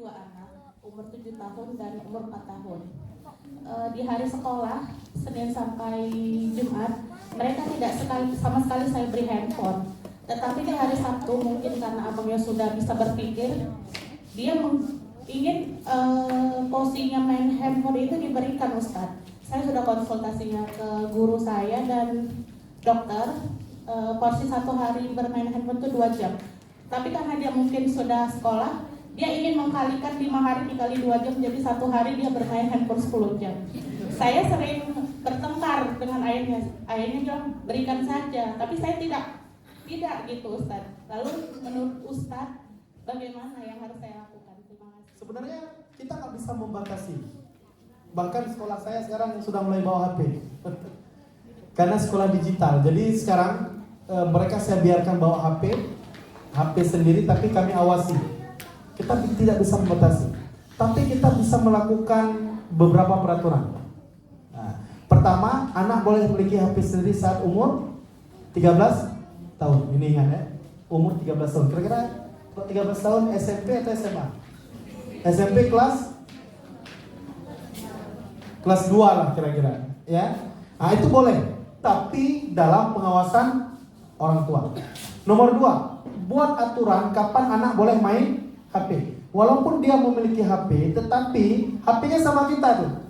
2 anak, umur 7 tahun dan umur 4 tahun. Di hari sekolah, Senin sampai Jumat, mereka tidak sama sekali saya beri handphone. Tetapi di hari Sabtu, mungkin karena abangnya sudah bisa berpikir, dia ingin posisinya main handphone itu diberikan, Ustadz. Saya sudah konsultasinya ke guru saya dan dokter, porsi 1 hari bermain handphone itu 2 jam. Tapi karena dia mungkin sudah sekolah, dia ingin mengkalikan 5 hari dikali 2 jam, jadi 1 hari dia bermain handphone 10 jam. Saya sering bertengkar dengan ayahnya bilang berikan saja, tapi saya tidak gitu, Ustadz. Lalu menurut Ustadz, bagaimana yang harus saya lakukan? Terima kasih. Sebenarnya kita nggak bisa membatasi. Bahkan sekolah saya sekarang sudah mulai bawa HP karena sekolah digital. Jadi sekarang mereka saya biarkan bawa HP sendiri, tapi kami awasi. Kita tidak bisa membatasi, tapi kita bisa melakukan beberapa peraturan. Nah, pertama, anak boleh memiliki HP sendiri saat umur 13 tahun. Ini ingat ya, umur 13 tahun. Kira-kira 13 tahun SMP atau SMA? SMP kelas 2 lah kira-kira, ya. Nah, itu boleh, tapi dalam pengawasan orang tua. Nomor 2, buat aturan kapan anak boleh main HP. Walaupun dia memiliki HP, tetapi HP-nya sama kita tuh.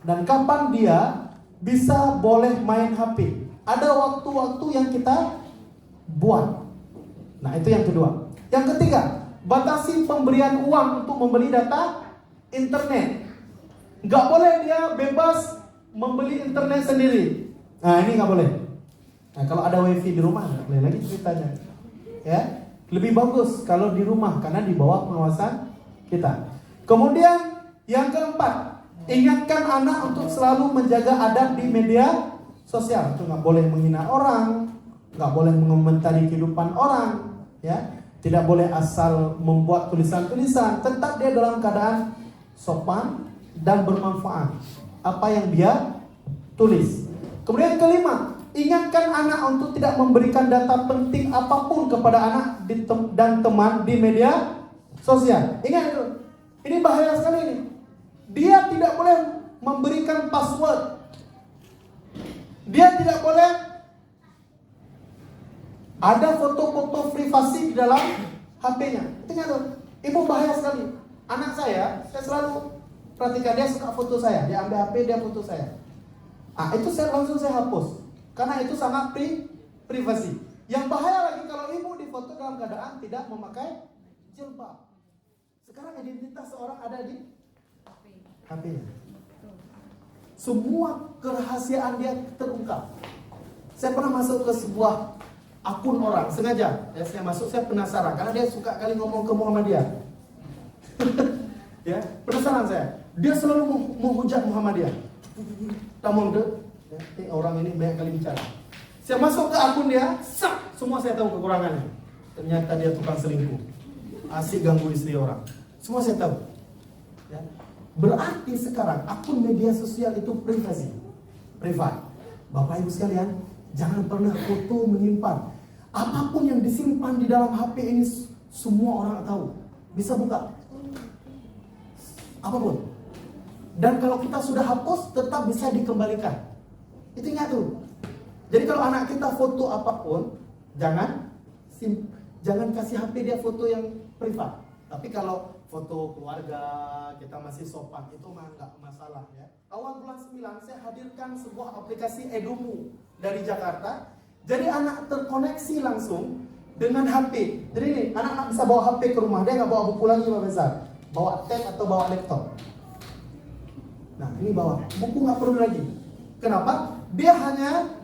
Dan kapan dia bisa boleh main HP. Ada waktu-waktu yang kita buat. Nah, itu yang kedua. Yang ketiga, batasi pemberian uang untuk membeli data internet. Nggak boleh dia bebas membeli internet sendiri. Nah, ini nggak boleh. Nah, kalau ada wifi di rumah nggak boleh lagi ceritanya. Ya, lebih bagus kalau di rumah karena di bawah pengawasan kita. Kemudian yang keempat, ingatkan anak untuk selalu menjaga adab di media sosial. Itu nggak boleh menghina orang, nggak boleh mengomentari kehidupan orang, ya. Tidak boleh asal membuat tulisan-tulisan. Tetap dia dalam keadaan sopan dan bermanfaat apa yang dia tulis. Kemudian kelima, ingatkan anak untuk tidak memberikan data penting apapun kepada anak dan teman di media sosial. Ingat itu. Ini bahaya sekali ini. Dia tidak boleh memberikan password. Dia tidak boleh ada foto-foto privasi di dalam HP-nya. Ingat itu. Ibu bahaya sekali. Anak saya selalu perhatikan, dia suka foto saya. Dia ambil HP, dia foto saya. Itu langsung saya hapus. Karena itu sangat privasi. Yang bahaya lagi kalau ibu difoto dalam keadaan tidak memakai jilbab. Sekarang identitas seorang ada di HP-nya. Semua kerahasiaan dia terungkap. Saya pernah masuk ke sebuah akun orang, sengaja. Ya, saya masuk, saya penasaran. Karena dia suka kali ngomong ke Muhammadiyah. Ya, penasaran saya. Dia selalu menghujat Muhammadiyah. Tamong deh. Orang ini banyak kali bicara. Saya masuk ke akun dia, semua saya tahu kekurangannya. Ternyata dia tukang selingkuh, asik ganggu istri orang. Semua saya tahu. Ya. Berarti sekarang akun media sosial itu privasi, privat. Bapak Ibu sekalian, jangan pernah foto menyimpan. Apapun yang disimpan di dalam HP ini semua orang tahu. Bisa buka. Apapun. Dan kalau kita sudah hapus, tetap bisa dikembalikan. Itu ingat tuh. Jadi kalau anak kita foto apapun, jangan kasih HP dia foto yang privat. Tapi kalau foto keluarga, kita masih sopan, itu mah nggak masalah ya. Awal bulan 9 saya hadirkan sebuah aplikasi Edumu dari Jakarta. Jadi anak terkoneksi langsung dengan HP. Jadi ini, anak-anak bisa bawa HP ke rumah, dia nggak bawa buku lagi Pak Besar. Bawa tab atau bawa laptop. Nah, ini bawa buku nggak perlu lagi. Kenapa? Dia hanya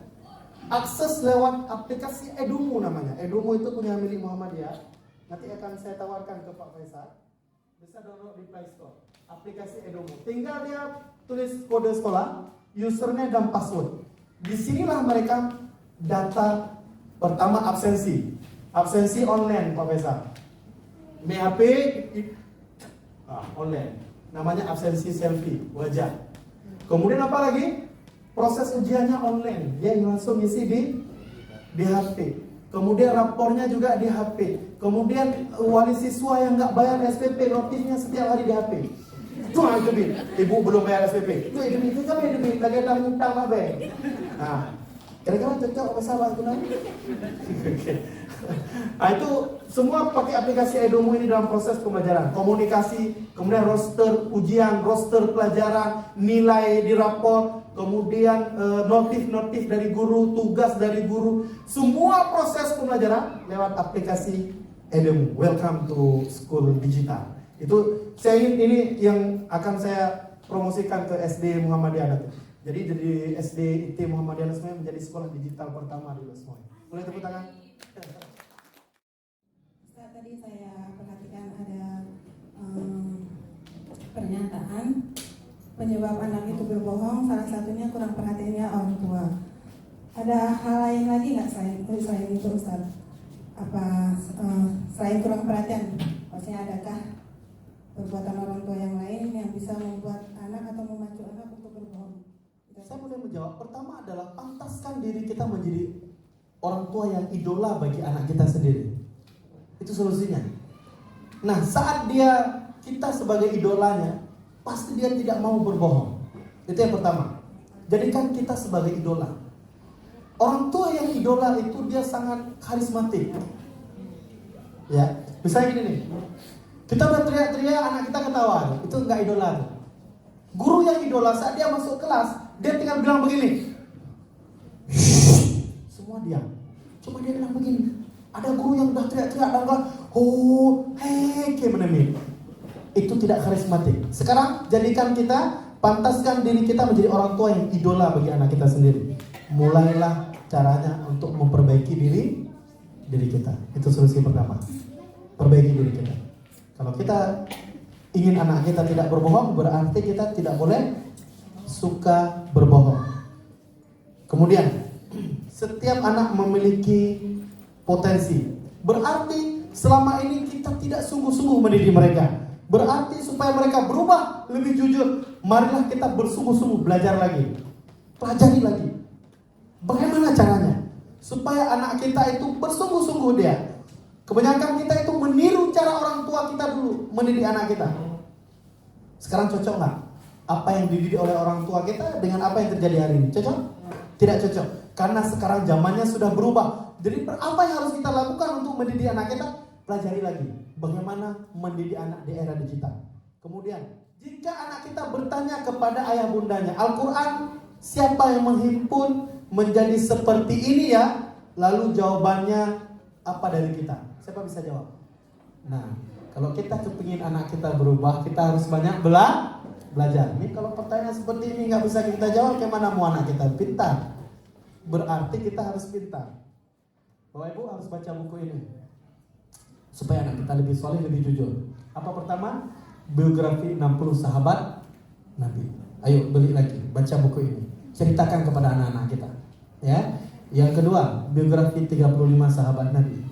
akses lewat aplikasi Edumu namanya. Edumu itu punya milik Muhammadiyah. Nanti akan saya tawarkan ke Pak Faisal. Bisa download di Play Store. Aplikasi Edumu. Tinggal dia tulis kode sekolah, username dan password. Disinilah mereka data pertama absensi. Absensi online Pak Faisal. MHP online. Namanya absensi selfie wajah. Kemudian apa lagi? Proses ujiannya online. Dia langsung isi di HP. Kemudian rapornya juga di HP. Kemudian wali siswa yang nggak bayar SPP, notifnya setiap hari di HP. Cuma itu Bin, ibu belum bayar SPP. Itu kan Bin, lagi ada ngutang lah Be. Nah, kira-kira cocok apa salah gunanya? Nah, itu semua pakai aplikasi Edomu ini dalam proses pembelajaran, komunikasi, kemudian roster ujian, roster pelajaran, nilai di rapor, kemudian notif dari guru, tugas dari guru, semua proses pembelajaran lewat aplikasi Edomu. Welcome to School Digital. Itu saya ingin ini yang akan saya promosikan ke SD Muhammadiyah. Jadi dari SD IT Muhammadiyah semuanya menjadi sekolah digital pertama di semua. Boleh tepuk tangan? Tadi saya perhatikan ada pernyataan penyebab anak itu berbohong, salah satunya kurang perhatiannya orang tua. Ada hal lain lagi nggak selain itu Ustaz? Apa selain kurang perhatian, maksudnya adakah perbuatan orang tua yang lain yang bisa membuat anak atau memacu anak untuk berbohong? Saya boleh menjawab. Pertama adalah pantaskan diri kita menjadi orang tua yang idola bagi anak kita sendiri. Itu solusinya. Nah, saat kita sebagai idolanya, pasti dia tidak mau berbohong. Itu yang pertama. Jadikan kita sebagai idola. Orang tua yang idola itu dia sangat karismatik. Ya, misalnya gini nih. Kita udah teriak-teriak, anak kita ketawa. Itu enggak idola. Guru yang idola saat dia masuk kelas, dia tinggal bilang begini. Semua diam. Cuma dia bilang begini. Ada guru yang udah teriak-teriak dan bilang, kayak menemui. Itu tidak karismatik. Sekarang jadikan kita, pantaskan diri kita menjadi orang tua yang idola bagi anak kita sendiri. Mulailah caranya untuk memperbaiki diri kita. Itu solusi pertama. Perbaiki diri kita. Kalau kita ingin anak kita tidak berbohong, berarti kita tidak boleh suka berbohong. Kemudian, setiap anak memiliki potensi. Berarti selama ini kita tidak sungguh-sungguh mendidik mereka. Berarti supaya mereka berubah lebih jujur, marilah kita bersungguh-sungguh belajar lagi. Pelajari lagi. Bagaimana caranya? Supaya anak kita itu bersungguh-sungguh dia. Kebanyakan kita itu meniru cara orang tua kita dulu mendidik anak kita. Sekarang cocok nggak? Apa yang dididik oleh orang tua kita dengan apa yang terjadi hari ini? Cocok? Tidak cocok. Karena sekarang zamannya sudah berubah. Jadi apa yang harus kita lakukan untuk mendidik anak kita? Pelajari lagi bagaimana mendidik anak di era digital. Kemudian, jika anak kita bertanya kepada ayah bundanya, Al-Quran siapa yang menghimpun menjadi seperti ini ya? Lalu jawabannya apa dari kita? Siapa bisa jawab? Nah, kalau kita kepingin anak kita berubah, kita harus banyak belajar. Ini kalau pertanyaan seperti ini nggak bisa kita jawab, gimana mau anak kita pintar? Berarti kita harus pintar. Bapak Ibu harus baca buku ini supaya anak kita lebih soleh, lebih jujur. Apa pertama? Biografi 60 sahabat Nabi. Ayo beli lagi, baca buku ini. Ceritakan kepada anak-anak kita. Ya. Yang kedua, biografi 35 sahabat Nabi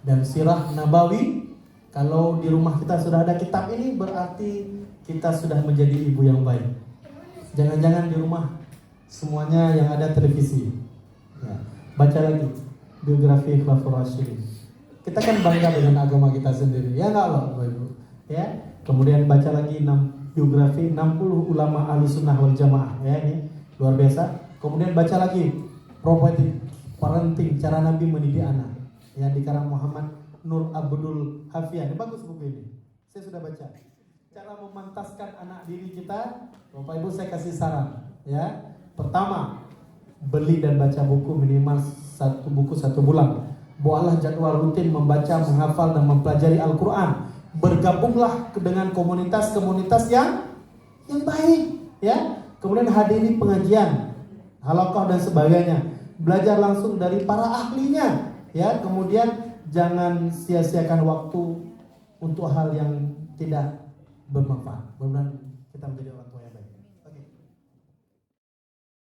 dan sirah Nabawi. Kalau di rumah kita sudah ada kitab ini, berarti kita sudah menjadi ibu yang baik. Jangan-jangan di rumah semuanya yang ada televisi. Ya. Baca lagi biografi Khulafaur Rasyidin. Kita kan bangga dengan agama kita sendiri. Ya enggak loh, Bapak Ibu. Ya. Kemudian baca lagi biografi 60 ulama Ahlussunnah wal Jamaah. Ya, ini luar biasa. Kemudian baca lagi prophetic parenting, cara Nabi mendidik anak. Ya, dikarang Muhammad Nur Abdul Hafian. Ini bagus buku ini. Saya sudah baca. Cara memantaskan anak diri kita, Bapak Ibu saya kasih saran. Ya. Pertama, beli dan baca buku minimal satu buku 1 bulan. Buatlah jadwal rutin membaca, menghafal dan mempelajari Al-Quran. Bergabunglah dengan komunitas-komunitas yang baik, ya. Kemudian hadiri pengajian, halaqah dan sebagainya. Belajar langsung dari para ahlinya, ya. Kemudian jangan sia-siakan waktu untuk hal yang tidak bermanfaat. Benar-benar kita menjadi orang tua